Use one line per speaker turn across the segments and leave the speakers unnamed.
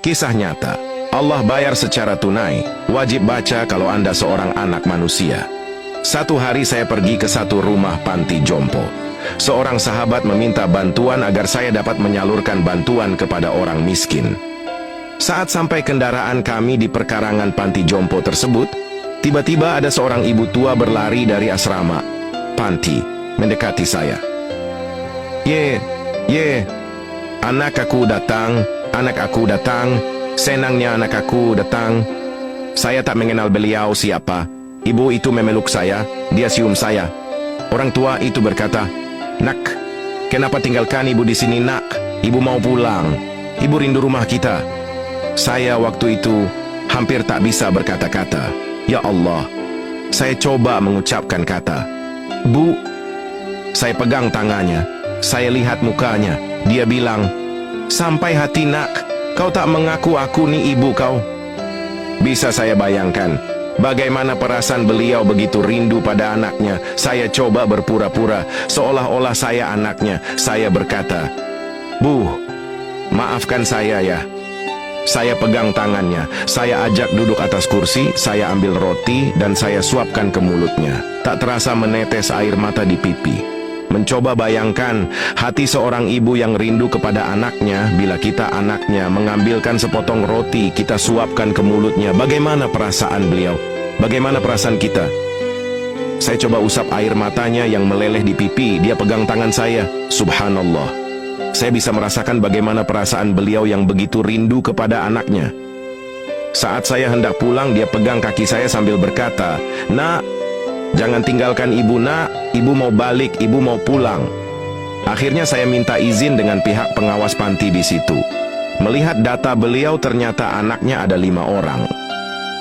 Kisah nyata. Allah bayar secara tunai. Wajib baca kalau Anda seorang anak manusia. Satu hari saya pergi ke satu rumah panti jompo. Seorang sahabat meminta bantuan agar saya dapat menyalurkan bantuan kepada orang miskin. Saat sampai kendaraan kami di perkarangan panti jompo tersebut, tiba-tiba ada seorang ibu tua berlari dari asrama panti mendekati saya. Ye, anak aku datang, senangnya anak aku datang. Saya tak mengenal beliau siapa. Ibu itu memeluk saya, dia cium saya. Orang tua itu berkata, "Nak, kenapa tinggalkan ibu di sini, nak? Ibu mau pulang. Ibu rindu rumah kita." Saya waktu itu hampir tak bisa berkata-kata. Ya Allah, saya coba mengucapkan kata, "Bu." Saya pegang tangannya, saya lihat mukanya. Dia bilang, "Sampai hati, nak. Kau tak mengaku aku ni ibu kau." Bisa saya bayangkan bagaimana perasaan beliau begitu rindu pada anaknya. Saya coba berpura-pura seolah-olah saya anaknya. Saya berkata, "Bu, maafkan saya ya." Saya pegang tangannya, saya ajak duduk atas kursi, saya ambil roti dan saya suapkan ke mulutnya. Tak terasa menetes air mata di pipi. Mencoba bayangkan hati seorang ibu yang rindu kepada anaknya. Bila kita anaknya, mengambilkan sepotong roti, kita suapkan ke mulutnya. Bagaimana perasaan beliau? Bagaimana perasaan kita? Saya coba usap air matanya yang meleleh di pipi. Dia pegang tangan saya. Subhanallah, saya bisa merasakan bagaimana perasaan beliau yang begitu rindu kepada anaknya. Saat saya hendak pulang, dia pegang kaki saya sambil berkata, "Nak, jangan tinggalkan ibu, nak. Ibu mau balik, ibu mau pulang." Akhirnya saya minta izin dengan pihak pengawas panti di situ. Melihat data beliau, ternyata anaknya ada 5 orang.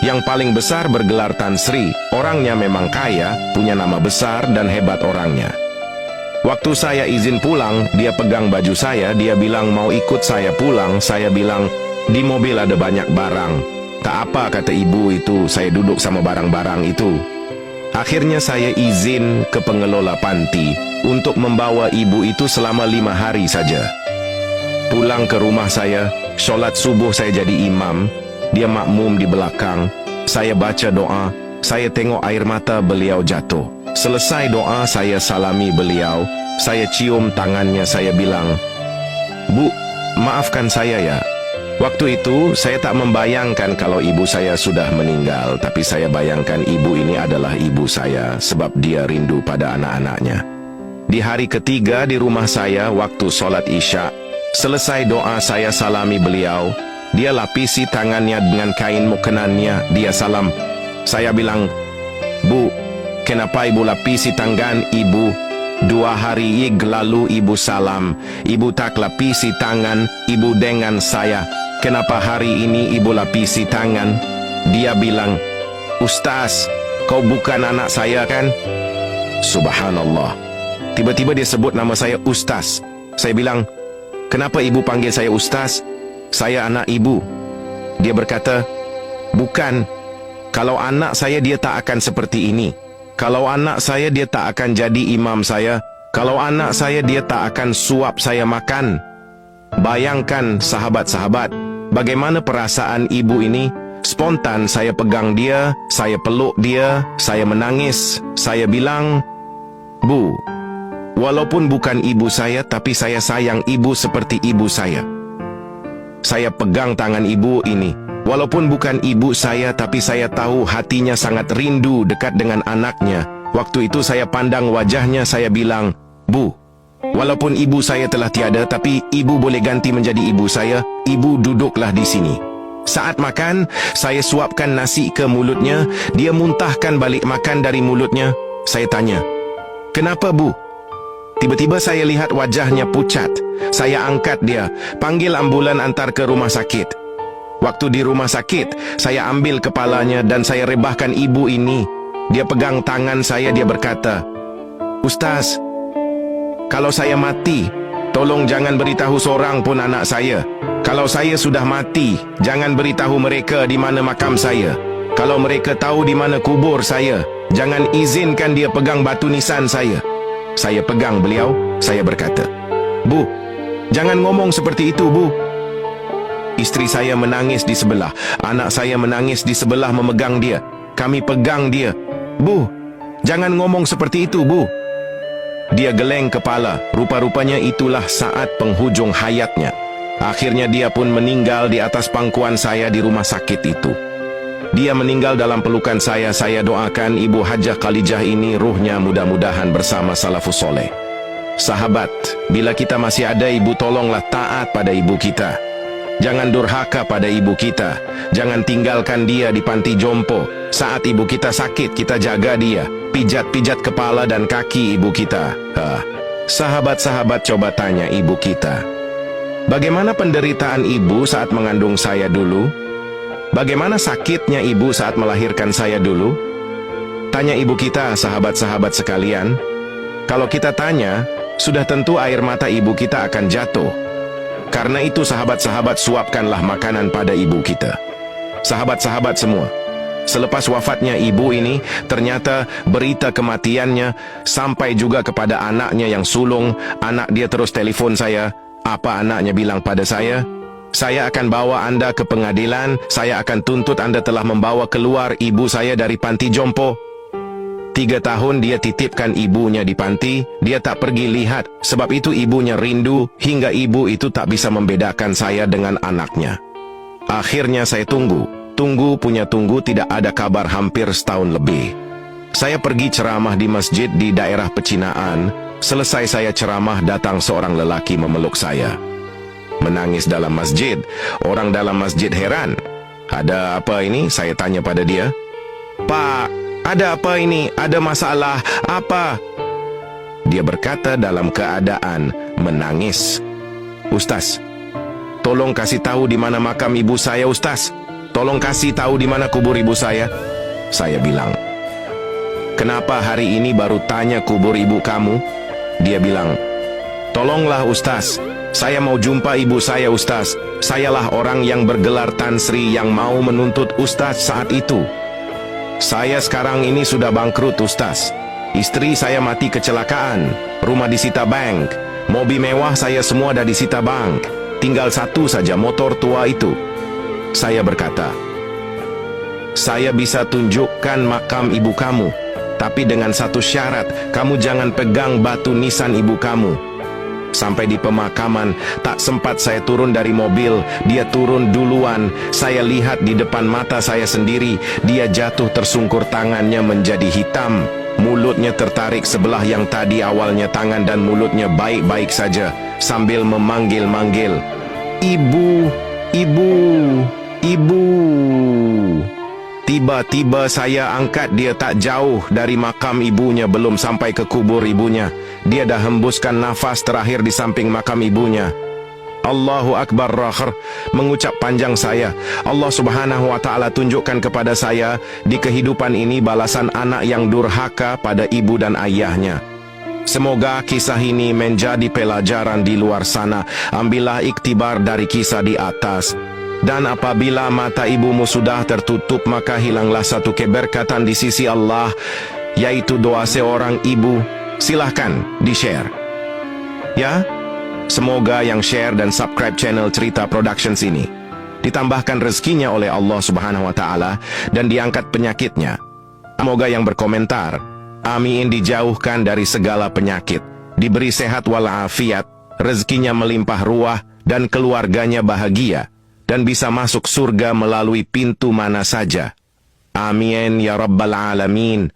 Yang paling besar bergelar Tan Sri. Orangnya memang kaya, punya nama besar dan hebat orangnya. Waktu saya izin pulang, dia pegang baju saya, dia bilang mau ikut saya pulang. Saya bilang, "Di mobil ada banyak barang." "Tak apa," kata ibu itu, "saya duduk sama barang-barang itu." Akhirnya saya izin ke pengelola panti untuk membawa ibu itu selama 5 hari saja. Pulang ke rumah saya, sholat subuh saya jadi imam, dia makmum di belakang. Saya baca doa, saya tengok air mata beliau jatuh. Selesai doa, saya salami beliau, saya cium tangannya, saya bilang, "Bu, maafkan saya ya. Waktu itu saya tak membayangkan kalau ibu saya sudah meninggal, tapi saya bayangkan ibu ini adalah ibu saya sebab dia rindu pada anak-anaknya." Di hari ketiga di rumah saya, waktu sholat isya, selesai doa saya salami beliau, dia lapisi tangannya dengan kain mukenannya, dia salam. Saya bilang, "Bu, kenapa ibu lapisi tangan ibu? 2 hari lalu ibu salam, ibu tak lapisi tangan ibu dengan saya. Kenapa hari ini ibu lapisi tangan?" Dia bilang, "Ustaz, kau bukan anak saya kan?" Subhanallah. Tiba-tiba dia sebut nama saya Ustaz. Saya bilang, "Kenapa ibu panggil saya Ustaz? Saya anak ibu." Dia berkata, "Bukan. Kalau anak saya dia tak akan seperti ini. Kalau anak saya dia tak akan jadi imam saya. Kalau anak saya dia tak akan suap saya makan." Bayangkan sahabat-sahabat, bagaimana perasaan ibu ini. Spontan saya pegang dia, saya peluk dia, saya menangis. Saya bilang, "Bu, walaupun bukan ibu saya, tapi saya sayang ibu seperti ibu saya." Saya pegang tangan ibu ini. Walaupun bukan ibu saya, tapi saya tahu hatinya sangat rindu dekat dengan anaknya. Waktu itu saya pandang wajahnya, saya bilang, "Bu, walaupun ibu saya telah tiada, tapi ibu boleh ganti menjadi ibu saya. Ibu duduklah di sini." Saat makan, saya suapkan nasi ke mulutnya. Dia muntahkan balik makan dari mulutnya. Saya tanya, "Kenapa, Bu?" Tiba-tiba saya lihat wajahnya pucat. Saya angkat dia, panggil ambulan antar ke rumah sakit. Waktu di rumah sakit, saya ambil kepalanya dan saya rebahkan ibu ini. Dia pegang tangan saya, dia berkata, "Ustaz, kalau saya mati, tolong jangan beritahu seorang pun anak saya. Kalau saya sudah mati, jangan beritahu mereka di mana makam saya. Kalau mereka tahu di mana kubur saya, jangan izinkan dia pegang batu nisan saya." Saya pegang beliau, saya berkata, "Bu, jangan ngomong seperti itu, Bu." Istri saya menangis di sebelah. Anak saya menangis di sebelah memegang dia. Kami pegang dia. Bu, jangan ngomong seperti itu, Bu. Dia geleng kepala. Rupa-rupanya itulah saat penghujung hayatnya. Akhirnya dia pun meninggal di atas pangkuan saya di rumah sakit itu. Dia meninggal dalam pelukan saya. Saya doakan Ibu Hajah Khalijah ini ruhnya mudah-mudahan bersama salafus soleh. Sahabat, bila kita masih ada ibu, tolonglah taat pada ibu kita. Jangan durhaka pada ibu kita. Jangan tinggalkan dia di panti jompo. Saat ibu kita sakit, kita jaga dia. Pijat-pijat kepala dan kaki ibu kita. Sahabat-sahabat, coba tanya ibu kita. Bagaimana penderitaan ibu saat mengandung saya dulu? Bagaimana sakitnya ibu saat melahirkan saya dulu? Tanya ibu kita, sahabat-sahabat sekalian. Kalau kita tanya, sudah tentu air mata ibu kita akan jatuh. Karena itu sahabat-sahabat, suapkanlah makanan pada ibu kita. Sahabat-sahabat semua, selepas wafatnya ibu ini, ternyata berita kematiannya sampai juga kepada anaknya yang sulung. Anak dia terus telepon saya. Apa anaknya bilang pada saya? Saya akan bawa Anda ke pengadilan. Saya akan tuntut Anda telah membawa keluar ibu saya dari panti jompo. 3 tahun dia titipkan ibunya di panti. Dia tak pergi lihat. Sebab itu ibunya rindu. Hingga ibu itu tak bisa membedakan saya dengan anaknya. Akhirnya saya tunggu. Tunggu punya tunggu, tidak ada kabar hampir setahun lebih. Saya pergi ceramah di masjid di daerah Pecinaan. Selesai saya ceramah, datang seorang lelaki memeluk saya. Menangis dalam masjid. Orang dalam masjid heran. Ada apa ini? Saya tanya pada dia. Pak, ada apa ini? Ada masalah apa? Dia berkata dalam keadaan menangis. Ustaz, tolong kasih tahu di mana makam ibu saya, Ustaz. Tolong kasih tahu di mana kubur ibu saya. Saya bilang, kenapa hari ini baru tanya kubur ibu kamu? Dia bilang, tolonglah Ustaz, saya mau jumpa ibu saya, Ustaz. Sayalah orang yang bergelar Tan Sri yang mau menuntut Ustaz saat itu. Saya sekarang ini sudah bangkrut, Ustaz. Istri saya mati kecelakaan. Rumah disita bank. Mobil mewah saya semua dah disita bank. Tinggal satu saja, motor tua itu. Saya berkata, saya bisa tunjukkan makam ibu kamu. Tapi dengan satu syarat, kamu jangan pegang batu nisan ibu kamu. Sampai di pemakaman, tak sempat saya turun dari mobil. Dia turun duluan. Saya lihat di depan mata saya sendiri. Dia jatuh tersungkur, tangannya menjadi hitam. Mulutnya tertarik sebelah yang tadi awalnya tangan dan mulutnya baik-baik saja. Sambil memanggil-manggil, Ibu, Ibu, Ibu. Tiba-tiba saya angkat dia tak jauh dari makam ibunya. Belum sampai ke kubur ibunya, dia dah hembuskan nafas terakhir di samping makam ibunya. Allahu Akbar. Rakhir mengucap panjang saya. Allah Subhanahu wa ta'ala tunjukkan kepada saya di kehidupan ini balasan anak yang durhaka pada ibu dan ayahnya. Semoga kisah ini menjadi pelajaran di luar sana. Ambillah iktibar dari kisah di atas. Dan apabila mata ibumu sudah tertutup, maka hilanglah satu keberkatan di sisi Allah, yaitu doa seorang ibu. Silahkan di-share. Ya, semoga yang share dan subscribe channel Cerita Productions ini ditambahkan rezekinya oleh Allah Subhanahu wa ta'ala dan diangkat penyakitnya. Semoga yang berkomentar, amin, dijauhkan dari segala penyakit, diberi sehat walafiat, rezekinya melimpah ruah, dan keluarganya bahagia, dan bisa masuk surga melalui pintu mana saja. Amin ya Rabbal Alamin.